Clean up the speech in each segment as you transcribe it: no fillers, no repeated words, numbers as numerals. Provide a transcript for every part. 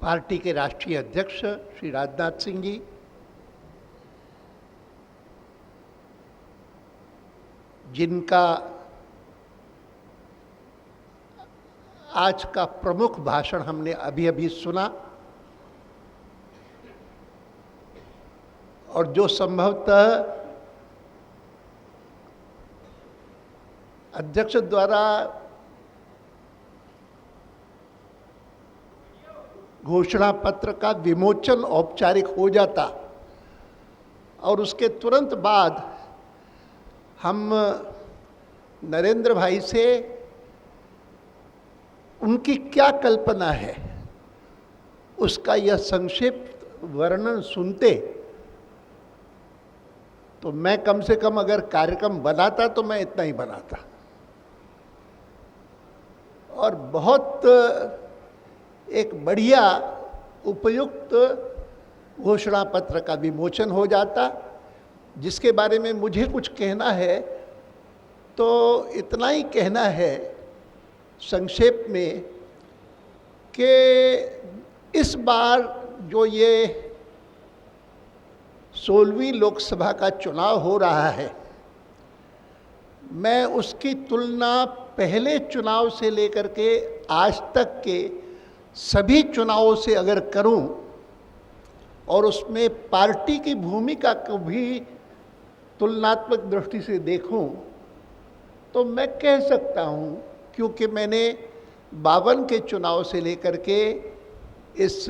Party के राष्ट्रीय अध्यक्ष श्री राजनाथ सिंह जी, जिनका आज का प्रमुख भाषण हमने अभी अभी सुना और जो संभवतः अध्यक्ष द्वारा घोषणा पत्र का विमोचन औपचारिक हो जाता और उसके तुरंत बाद हम नरेंद्र भाई से उनकी क्या कल्पना है उसका यह संक्षिप्त वर्णन सुनते तो मैं कम से कम अगर कार्यक्रम बनाता तो मैं इतना ही बनाता और बहुत एक बढ़िया उपयुक्त घोषणा पत्र का विमोचन हो जाता। जिसके बारे में मुझे कुछ कहना है तो इतना ही कहना है संक्षेप में कि इस बार जो ये 16वीं लोकसभा का चुनाव हो रहा है, मैं उसकी तुलना पहले चुनाव से लेकर के आज तक के सभी चुनावों से अगर करूं और उसमें पार्टी की भूमिका को भी तुलनात्मक दृष्टि से देखूं तो मैं कह सकता हूं, क्योंकि मैंने 52 के चुनाव से लेकर के इस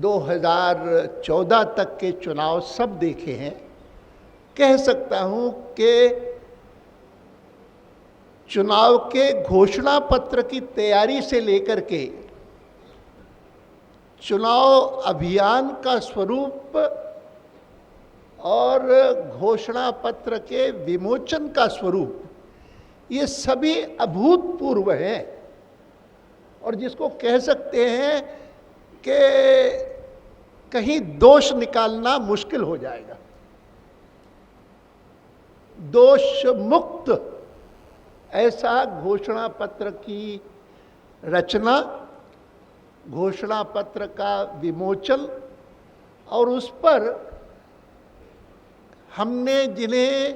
2014 तक के चुनाव सब देखे हैं, कह सकता हूं कि चुनाव के घोषणा पत्र की तैयारी से लेकर के चुनाव अभियान का स्वरूप और घोषणा पत्र के विमोचन का स्वरूप, ये सभी अभूतपूर्व हैं और जिसको कह सकते हैं कि कहीं दोष निकालना मुश्किल हो जाएगा। दोष मुक्त ऐसा घोषणा पत्र की रचना, घोषणा पत्र का विमोचन और उस पर हमने जिन्हें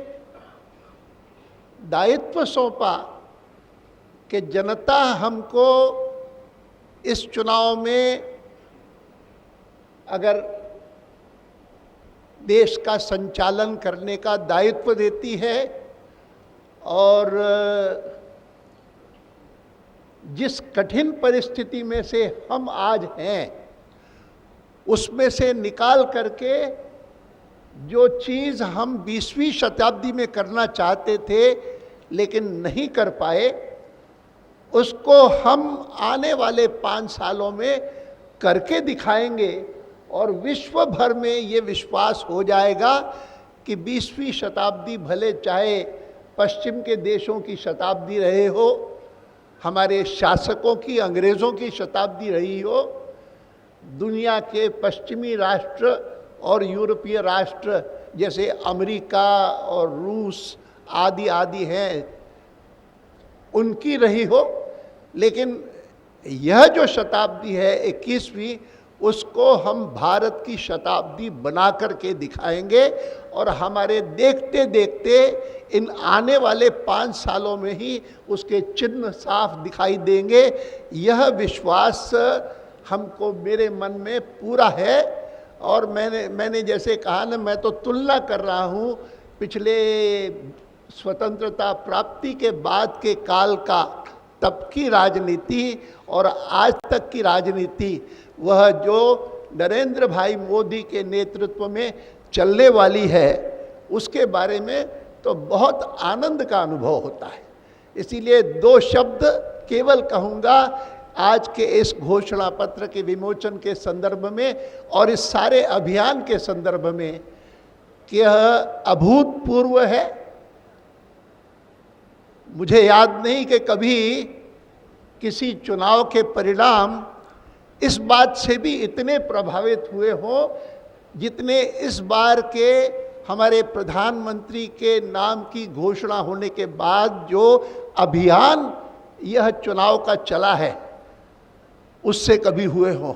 दायित्व सौंपा कि जनता हमको इस चुनाव में अगर देश का संचालन करने का दायित्व देती है और जिस कठिन परिस्थिति में से हम आज हैं उसमें से निकाल करके जो चीज़ हम 20वीं शताब्दी में करना चाहते थे लेकिन नहीं कर पाए, उसको हम आने वाले 5 सालों में करके दिखाएंगे और विश्व भर में ये विश्वास हो जाएगा कि 20वीं शताब्दी भले चाहे पश्चिम के देशों की शताब्दी रहे हो, हमारे शासकों की, अंग्रेज़ों की शताब्दी रही हो, दुनिया के पश्चिमी राष्ट्र और यूरोपीय राष्ट्र जैसे अमेरिका और रूस आदि आदि हैं उनकी रही हो, लेकिन यह जो शताब्दी है 21वीं, उसको हम भारत की शताब्दी बना करके दिखाएंगे और हमारे देखते देखते इन आने वाले 5 सालों में ही उसके चिन्ह साफ दिखाई देंगे। यह विश्वास हमको मेरे मन में पूरा है और मैंने जैसे कहा ना, मैं तो तुलना कर रहा हूँ पिछले स्वतंत्रता प्राप्ति के बाद के काल का, तब की राजनीति और आज तक की राजनीति, वह जो नरेंद्र भाई मोदी के नेतृत्व में चलने वाली है उसके बारे में तो बहुत आनंद का अनुभव होता है। इसीलिए 2 शब्द केवल कहूँगा आज के इस घोषणा पत्र के विमोचन के संदर्भ में और इस सारे अभियान के संदर्भ में कि यह अभूतपूर्व है। मुझे याद नहीं कि कभी किसी चुनाव के परिणाम इस बात से भी इतने प्रभावित हुए हों जितने इस बार के हमारे प्रधानमंत्री के नाम की घोषणा होने के बाद जो अभियान यह चुनाव का चला है, उससे कभी हुए हों।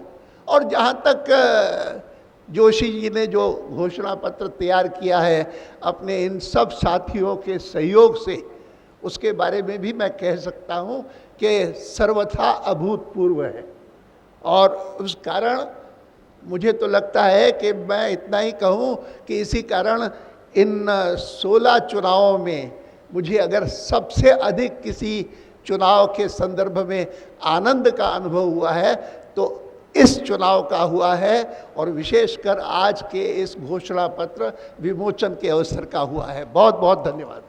और जहाँ तक जोशी जी ने जो घोषणा पत्र तैयार किया है अपने इन सब साथियों के सहयोग से, उसके बारे में भी मैं कह सकता हूँ कि सर्वथा अभूतपूर्व है। और उस कारण मुझे तो लगता है कि मैं इतना ही कहूँ कि इसी कारण इन 16 चुनावों में मुझे अगर सबसे अधिक किसी चुनाव के संदर्भ में आनंद का अनुभव हुआ है तो इस चुनाव का हुआ है, और विशेषकर आज के इस घोषणा पत्र विमोचन के अवसर का हुआ है। बहुत बहुत धन्यवाद।